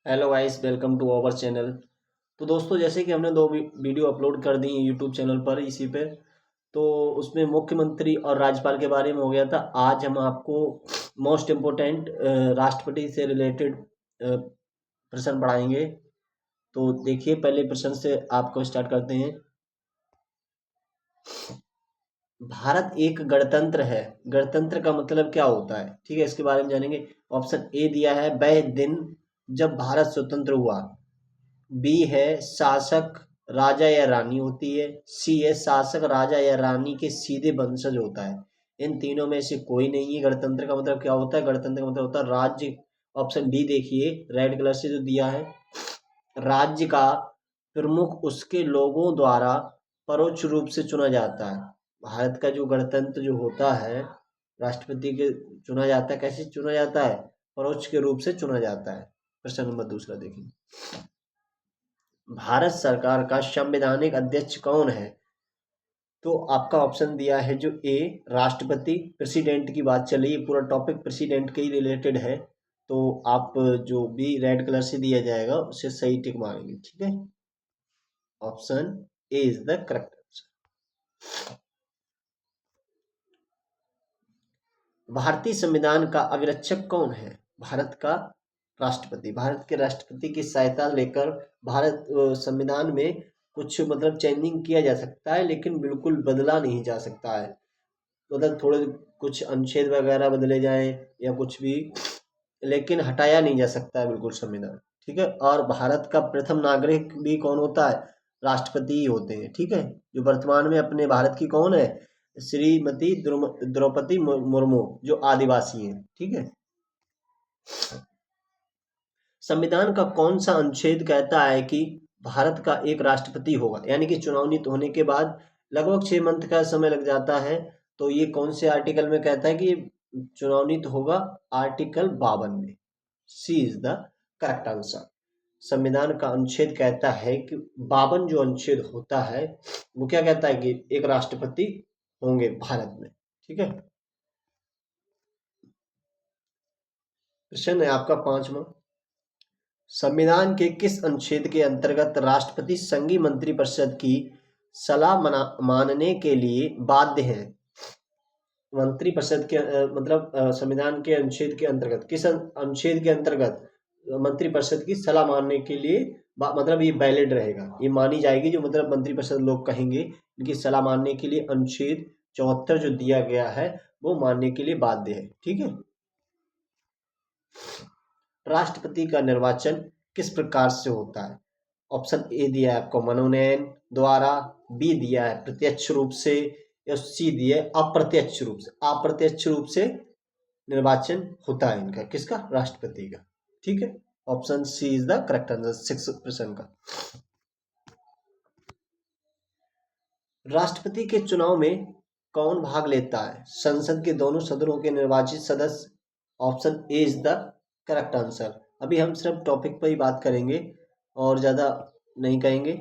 Hello guys, welcome to our channel. तो दोस्तों, जैसे कि हमने दो वीडियो अपलोड कर दी यूट्यूब चैनल पर इसी पे। तो उसमें मुख्यमंत्री और राज्यपाल के बारे में हो गया था। आज हम आपको मोस्ट इम्पोर्टेंट राष्ट्रपति से रिलेटेड प्रश्न पढ़ाएंगे। तो देखिए, पहले प्रश्न से आपको स्टार्ट करते हैं। भारत एक गणतंत्र है। गणतंत्र का मतलब क्या होता है, ठीक है, इसके बारे में जानेंगे। ऑप्शन ए दिया है, वह दिन जब भारत स्वतंत्र हुआ। बी है, शासक राजा या रानी होती है। सी है, शासक राजा या रानी के सीधे वंशज होता है। इन तीनों में से कोई नहीं है। गणतंत्र का मतलब क्या होता है? गणतंत्र का मतलब होता है राज्य। ऑप्शन डी देखिए, रेड कलर से जो दिया है, राज्य का प्रमुख उसके लोगों द्वारा परोक्ष रूप से चुना जाता है। भारत का जो गणतंत्र जो होता है, राष्ट्रपति के चुना जाता है। कैसे चुना जाता है? परोक्ष के रूप से चुना जाता है। प्रश्न नंबर दूसरा देखिए, भारत सरकार का संवैधानिक अध्यक्ष कौन है? तो आपका ऑप्शन दिया है जो ए, राष्ट्रपति। प्रेसिडेंट की बात चल रही है, पूरा टॉपिक प्रेसिडेंट के ही रिलेटेड है। तो आप जो भी रेड कलर से दिया जाएगा उसे सही टिक मारेंगे, ठीक है। Option A is the correct answer. भारतीय संविधान का अभिरक्षक कौन है? भारत का राष्ट्रपति। भारत के राष्ट्रपति की सहायता लेकर भारत संविधान में कुछ मतलब चेंजिंग किया जा सकता है, लेकिन बिल्कुल बदला नहीं जा सकता है। मतलब थोड़े कुछ अनुच्छेद वगैरह बदले जाएं या कुछ भी, लेकिन हटाया नहीं जा सकता है बिल्कुल संविधान, ठीक है। और भारत का प्रथम नागरिक भी कौन होता है? राष्ट्रपति ही होते हैं, ठीक है। जो वर्तमान में अपने भारत की कौन है? श्रीमती द्रौपदी मुर्मू, जो आदिवासी हैं, ठीक है। संविधान का कौन सा अनुच्छेद कहता है कि भारत का एक राष्ट्रपति होगा, यानी कि चुनावित होने के बाद लगभग 6 मंथ का समय लग जाता है। तो ये कौन से आर्टिकल में कहता है कि चुनावित होगा? आर्टिकल 52 में। सी इज द करेक्ट आंसर। संविधान का अनुच्छेद कहता है कि 52 जो अनुच्छेद होता है वो क्या कहता है कि एक राष्ट्रपति होंगे भारत में, ठीक है। प्रश्न है आपका पांचवा, संविधान के किस अनुच्छेद के अंतर्गत राष्ट्रपति संघीय मंत्रिपरिषद की सलाह मानने के लिए बाध्य है? मंत्रिपरिषद के मतलब संविधान के अनुच्छेद के अंतर्गत, किस अनुच्छेद के अंतर्गत मंत्रिपरिषद की सलाह मानने के लिए मतलब ये वैलिड रहेगा, ये मानी जाएगी जो मतलब मंत्रिपरिषद लोग कहेंगे इनकी सलाह मानने के लिए अनुच्छेद 74 जो दिया गया है वो मानने के लिए बाध्य है, ठीक है। राष्ट्रपति का निर्वाचन किस प्रकार से होता है? ऑप्शन ए दिया है आपको, मनोनयन द्वारा। बी दिया है प्रत्यक्ष रूप से। या सी दिया है अप्रत्यक्ष रूप से। अप्रत्यक्ष रूप से निर्वाचन होता है इनका, किसका? राष्ट्रपति का, ठीक है। Option C is the correct answer 6% का। राष्ट्रपति के चुनाव में कौन भाग लेता है? संसद के दोनों सदनों के निर्वाचित सदस्य। Option A is the correct answer. अभी हम सिर्फ टॉपिक पर ही बात करेंगे और ज़्यादा नहीं कहेंगे।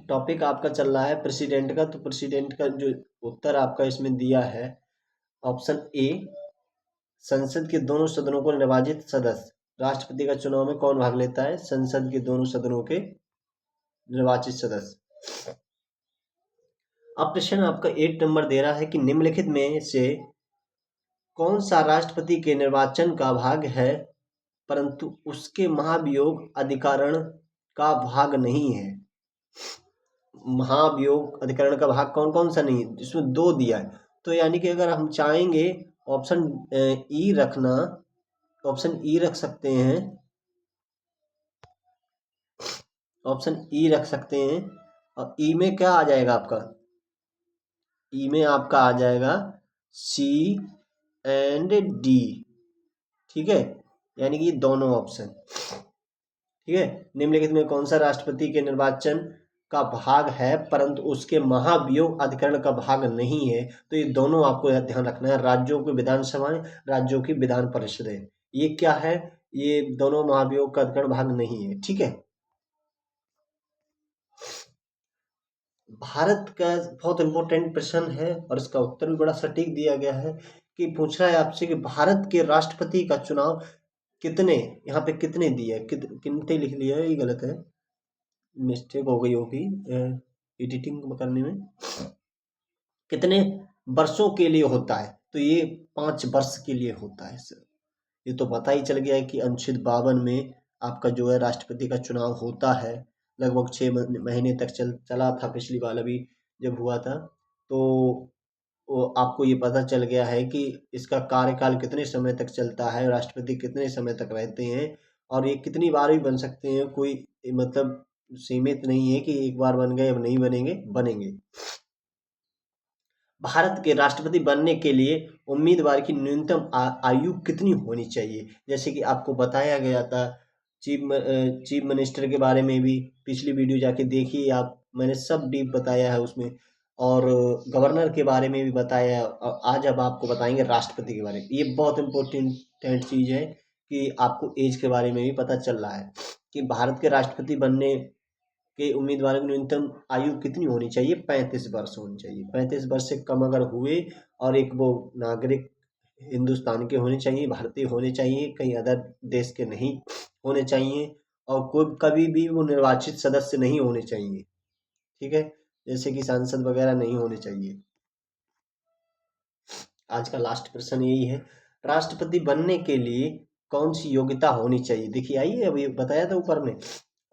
टॉपिक आपका चल रहा है प्रेसिडेंट का, तो प्रेसिडेंट का जो उत्तर आपका इसमें दिया है, ऑप्शन ए, संसद के दोनों सदनों को निर्वाचित सदस्य। राष्ट्रपति का चुनाव में कौन भाग लेता है? संसद के दोनों सदनों के निर्वाचित सदस्य। अब प्रश्न आपका 8 नंबर दे रहा है कि निम्नलिखित में से कौन सा राष्ट्रपति के निर्वाचन का भाग है परंतु उसके महाभियोग अधिकरण का भाग नहीं है? महाभियोग अधिकरण का भाग कौन कौन सा नहीं है? इसमें दो दिया है। तो यानी कि अगर हम चाहेंगे ऑप्शन ई रखना, ऑप्शन ई रख सकते हैं। ऑप्शन ई रख सकते हैं। और ई में क्या आ जाएगा आपका? ई में आपका आ जाएगा सी एंड डी, ठीक है। यानी कि दोनों ऑप्शन, ठीक है। निम्नलिखित में कौन सा राष्ट्रपति के निर्वाचन का भाग है परंतु उसके महाभियोग अधिकरण का भाग नहीं है? तो ये दोनों आपको ध्यान रखना है। राज्यों की विधानसभाएं, राज्यों की विधान परिषदें, ये क्या है? ये दोनों महाभियोग का अधिकरण भाग नहीं है, ठीक है। भारत का बहुत इंपॉर्टेंट प्रश्न है और इसका उत्तर भी बड़ा सटीक दिया गया है कि पूछ रहा है आपसे कि भारत के राष्ट्रपति का चुनाव कितने, यहाँ पे कितने दिए, कितने लिख लिया है, ये गलत है, मिस्टेक हो गई होगी एडिटिंग करने में। कितने वर्षों के लिए होता है, तो ये 5 वर्ष के लिए होता है सर। ये तो पता ही चल गया है कि अनुच्छेद 52 में आपका जो है राष्ट्रपति का चुनाव होता है। लगभग 6 महीने तक चला था पिछली बार अभी जब हुआ था, तो वो आपको ये पता चल गया है कि इसका कार्यकाल कितने समय तक चलता है, राष्ट्रपति कितने समय तक रहते हैं, और ये कितनी बार भी बन सकते हैं, कोई मतलब सीमित नहीं है कि एक बार बन गए अब नहीं बनेंगे, बनेंगे। भारत के राष्ट्रपति बनने के लिए उम्मीदवार की न्यूनतम आयु कितनी होनी चाहिए, जैसे कि आपको बताया गया था चीफ मिनिस्टर के बारे में भी, पिछली वीडियो जाके देखिए आप, मैंने सब डीप बताया है उसमें, और गवर्नर के बारे में भी बताया है, और आज अब आपको बताएंगे राष्ट्रपति के बारे में। ये बहुत इम्पोर्टेंट चीज़ है कि आपको एज के बारे में भी पता चल रहा है कि भारत के राष्ट्रपति बनने के उम्मीदवारों की न्यूनतम आयु कितनी होनी चाहिए, 35 वर्ष होनी चाहिए। 35 वर्ष से कम अगर हुए, और एक वो नागरिक हिंदुस्तान के होने चाहिए, भारतीय होने चाहिए, कहीं अदर देश के नहीं होने चाहिए, और कोई कभी भी वो निर्वाचित सदस्य नहीं होने चाहिए, ठीक है, जैसे कि सांसद वगैरह नहीं होने चाहिए। आज का लास्ट प्रश्न यही है, राष्ट्रपति बनने के लिए कौन सी योग्यता होनी चाहिए। देखिए आइए, अभी बताया था ऊपर में,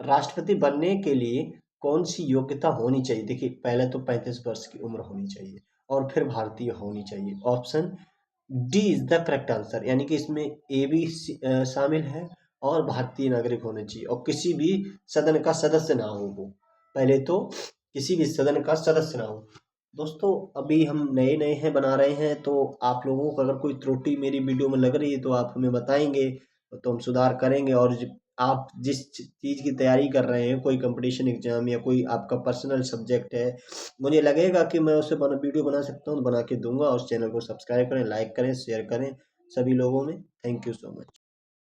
राष्ट्रपति बनने के लिए कौन सी योग्यता होनी चाहिए। देखिए पहले तो 35 वर्ष की उम्र होनी चाहिए, और फिर भारतीय होनी चाहिए। Option D is the correct answer, यानी कि इसमें ए भी शामिल है, और भारतीय नागरिक होने चाहिए, और किसी भी सदन का सदस्य ना हो वो, पहले तो किसी भी सदन का सदस्य ना हो। दोस्तों अभी हम नए नए हैं, बना रहे हैं, तो आप लोगों को अगर कोई त्रुटि मेरी वीडियो में लग रही है तो आप हमें बताएंगे, तो हम सुधार करेंगे। और आप जिस चीज़ की तैयारी कर रहे हैं, कोई कंपटीशन एग्जाम या कोई आपका पर्सनल सब्जेक्ट है, मुझे लगेगा कि मैं उसे वीडियो बना सकता हूँ तो बना के दूंगा। और उस चैनल को सब्सक्राइब करें, लाइक करें, शेयर करें सभी लोगों में। Thank you so much.